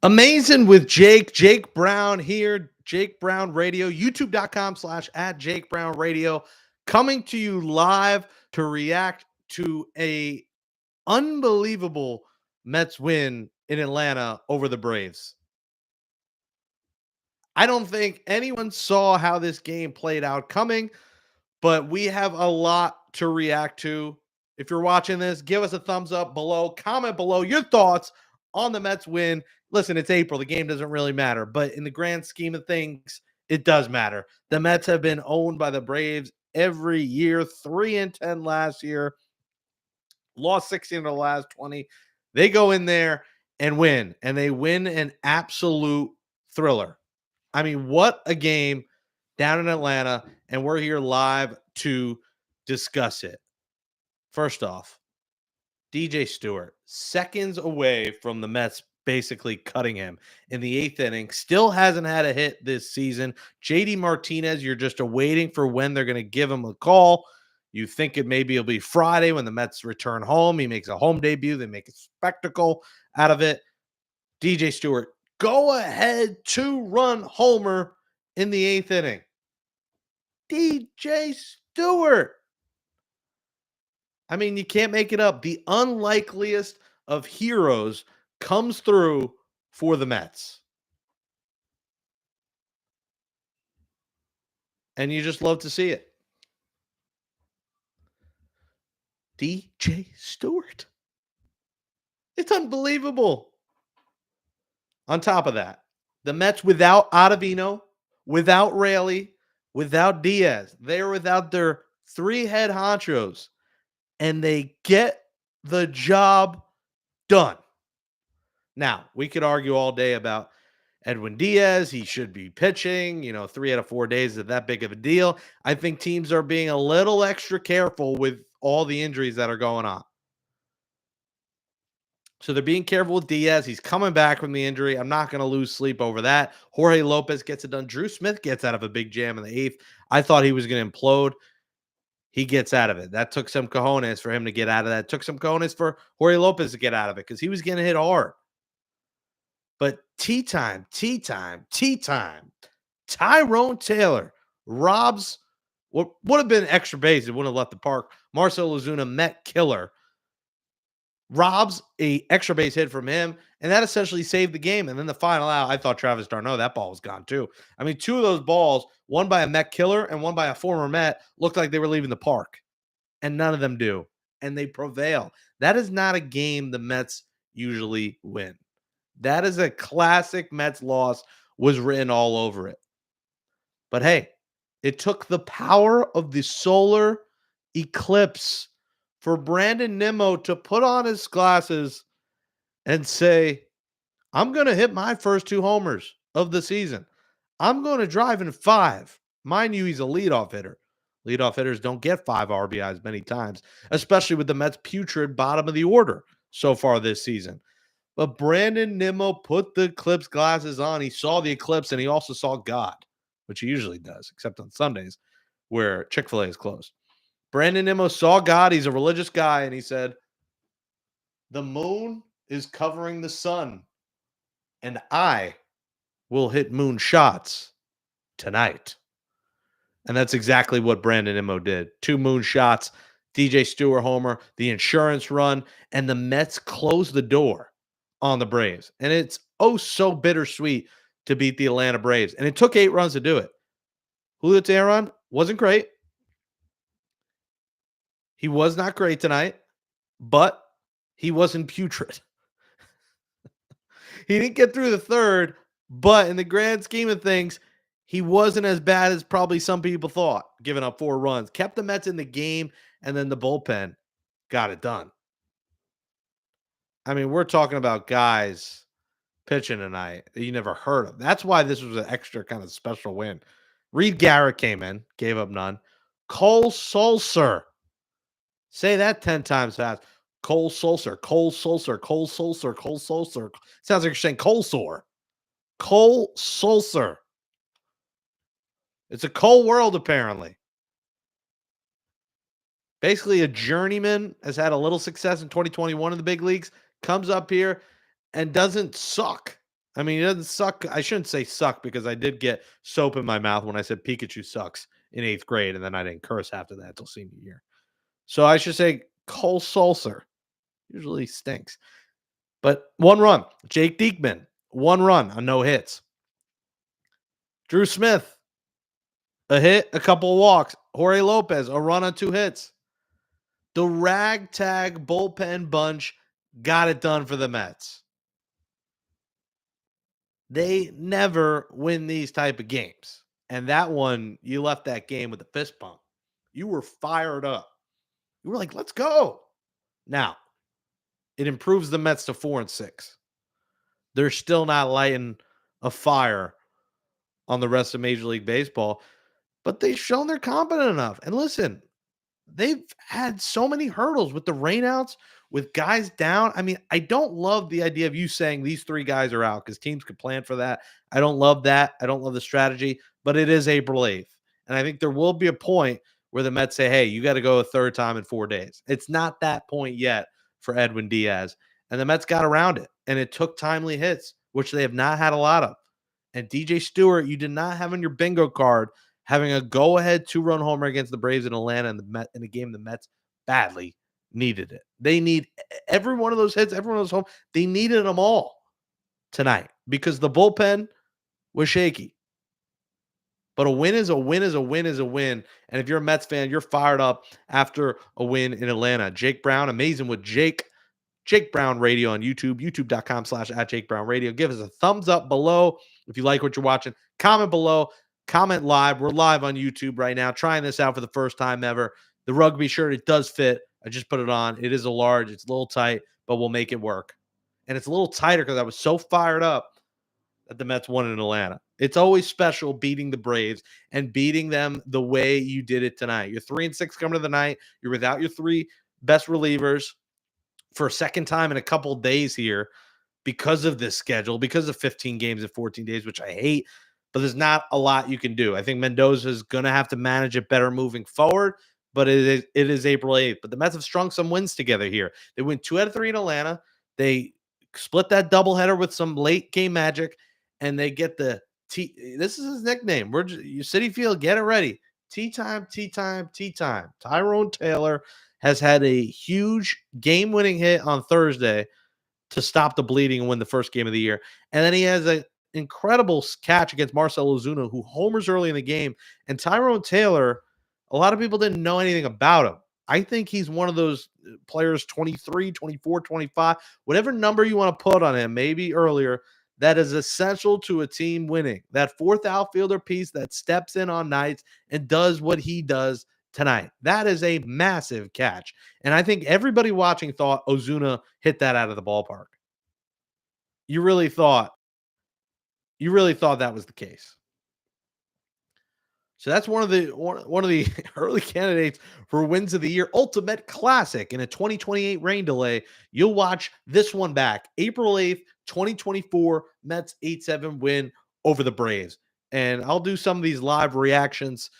Amazing with Jake Brown here, Jake Brown Radio, youtube.com/at Jake Brown Radio, coming to you live to react to a unbelievable Mets win in Atlanta over the Braves. I don't think anyone saw how this game played out coming, but we have a lot to react to. If you're watching this, give us a thumbs up below, comment below your thoughts on the Mets win. Listen, it's April. The game doesn't really matter, but in the grand scheme of things, it does matter. The Mets have been owned by the Braves every year, 3-10 last year, lost 16 of the last 20. They go in there and win, and they win an absolute thriller. I mean, what a game down in Atlanta, and we're here live to discuss it. First off, DJ Stewart, seconds away from the Mets basically cutting him in the eighth inning, still hasn't had a hit this season. JD Martinez, you're just awaiting for when they're going to give him a call. You think maybe it'll be Friday when the Mets return home. He makes a home debut. They make a spectacle out of it. DJ Stewart, go ahead, 2-run homer in the eighth inning. DJ Stewart. I mean, you can't make it up. The unlikeliest of heroes comes through for the Mets. And you just love to see it. DJ Stewart. It's unbelievable. On top of that, the Mets without Ottavino, without Raley, without Diaz, they're without their three head honchos, and they get the job done. Now, we could argue all day about Edwin Diaz. He should be pitching. 3 out of 4 days is that big of a deal. I think teams are being a little extra careful with all the injuries that are going on. So they're being careful with Diaz. He's coming back from the injury. I'm not going to lose sleep over that. Jorge Lopez gets it done. Drew Smith gets out of a big jam in the eighth. I thought he was going to implode. He gets out of it. That took some cojones for him to get out of that. It took some cojones for Jorge Lopez to get out of it because he was getting hit hard. But tea time. Tyrone Taylor robs what would have been extra base. It wouldn't have left the park. Marcell Ozuna, Met killer, robs a extra base hit from him, and that essentially saved the game. And then the final out, I thought Travis d'Arnaud, that ball was gone too. I mean, two of those balls, one by a Met killer and one by a former Met, looked like they were leaving the park, and none of them do. And they prevail. That is not a game the Mets usually win. That is a classic Mets loss, was written all over it. But hey, it took the power of the solar eclipse for Brandon Nimmo to put on his glasses and say, I'm going to hit my first 2 homers of the season. I'm going to drive in 5. Mind you, he's a leadoff hitter. Leadoff hitters don't get 5 RBIs many times, especially with the Mets' putrid bottom of the order so far this season. But Brandon Nimmo put the eclipse glasses on. He saw the eclipse, and he also saw God, which he usually does, except on Sundays where Chick-fil-A is closed. Brandon Nimmo saw God. He's a religious guy, and he said, the moon is covering the sun, and I will hit moon shots tonight. And that's exactly what Brandon Nimmo did. 2 moon shots, DJ Stewart homer, the insurance run, and the Mets closed the door on the Braves. And it's so bittersweet to beat the Atlanta Braves. And it took 8 runs to do it. Julio Tyrone wasn't great. He was not great tonight, but he wasn't putrid. He didn't get through the third, but in the grand scheme of things, he wasn't as bad as probably some people thought, giving up 4 runs. Kept the Mets in the game, and then the bullpen got it done. I mean, we're talking about guys pitching tonight that you never heard of. That's why this was an extra kind of special win. Reed Garrett came in, gave up none. Cole Sulser. Say that 10 times fast. Cole Sulser, Cole Sulser, Cole Sulser, Cole Sulser. Sounds like you're saying cold sore. Cole Sulser. It's a cold world, apparently. Basically, a journeyman, has had a little success in 2021 in the big leagues, comes up here and doesn't suck. I mean, it doesn't suck. I shouldn't say suck because I did get soap in my mouth when I said Pikachu sucks in 8th grade, and then I didn't curse after that till senior year. So I should say Cole Sulcer usually stinks. But 1 run. Jake Diekman, 1 run on no hits. Drew Smith, a hit, a couple of walks. Jorge Lopez, a run on 2 hits. The ragtag bullpen bunch got it done for the Mets. They never win these type of games. And that one, you left that game with a fist pump. You were fired up. You were like, let's go. Now, it improves the Mets to 4-6. They're still not lighting a fire on the rest of Major League Baseball, but they've shown they're competent enough. And listen, they've had so many hurdles with the rainouts, with guys down. I mean, I don't love the idea of you saying these 3 guys are out because teams could plan for that. I don't love that. I don't love the strategy, but it is April 8th. And I think there will be a point where the Mets say, hey, you got to go a third time in 4 days. It's not that point yet for Edwin Diaz. And the Mets got around it, and it took timely hits, which they have not had a lot of. And DJ Stewart, you did not have on your bingo card having a go-ahead 2-run homer against the Braves in Atlanta in a game the Mets badly needed it. They need every one of those hits, every one of those home. They needed them all tonight because the bullpen was shaky. But a win is a win is a win is a win. And if you're a Mets fan, you're fired up after a win in Atlanta. Jake Brown, amazing with Jake Brown Radio on YouTube, youtube.com/@Jake Brown Radio. Give us a thumbs up below if you like what you're watching. Comment below, comment live. We're live on YouTube right now, trying this out for the first time ever. The rugby shirt, it does fit. I just put it on. It is a large. It's a little tight, but we'll make it work. And it's a little tighter because I was so fired up that the Mets won in Atlanta. It's always special beating the Braves and beating them the way you did it tonight. You're 3-6 coming to the night. You're without your 3 best relievers for a second time in a couple days here because of this schedule, because of 15 games in 14 days, which I hate, but there's not a lot you can do. I think Mendoza is going to have to manage it better moving forward, but it is April 8th. But the Mets have strung some wins together here. They win 2 out of 3 in Atlanta. They split that doubleheader with some late game magic, and they get the T. This is his nickname. We're just, Citi Field, get it ready. Tea time, tea time, tea time. Tyrone Taylor has had a huge game-winning hit on Thursday to stop the bleeding and win the first game of the year. And then he has an incredible catch against Marcell Ozuna, who homers early in the game. And Tyrone Taylor, a lot of people didn't know anything about him. I think he's one of those players, 23, 24, 25, whatever number you want to put on him, maybe earlier, that is essential to a team winning. That 4th outfielder piece that steps in on nights and does what he does tonight. That is a massive catch. And I think everybody watching thought Ozuna hit that out of the ballpark. You really thought that was the case. So that's one of the early candidates for wins of the year. Ultimate Classic in a 2028 rain delay. You'll watch this one back. April 8th, 2024, Mets 8-7 win over the Braves. And I'll do some of these live reactions,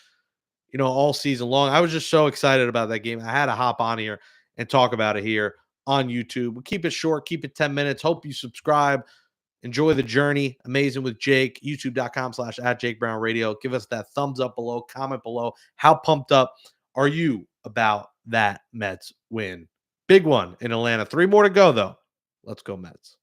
all season long. I was just so excited about that game. I had to hop on here and talk about it here on YouTube. We'll keep it short, keep it 10 minutes. Hope you subscribe. Enjoy the journey. Amazing with Jake. YouTube.com/@Jake Brown Radio. Give us that thumbs up below. Comment below. How pumped up are you about that Mets win? Big one in Atlanta. 3 more to go, though. Let's go, Mets.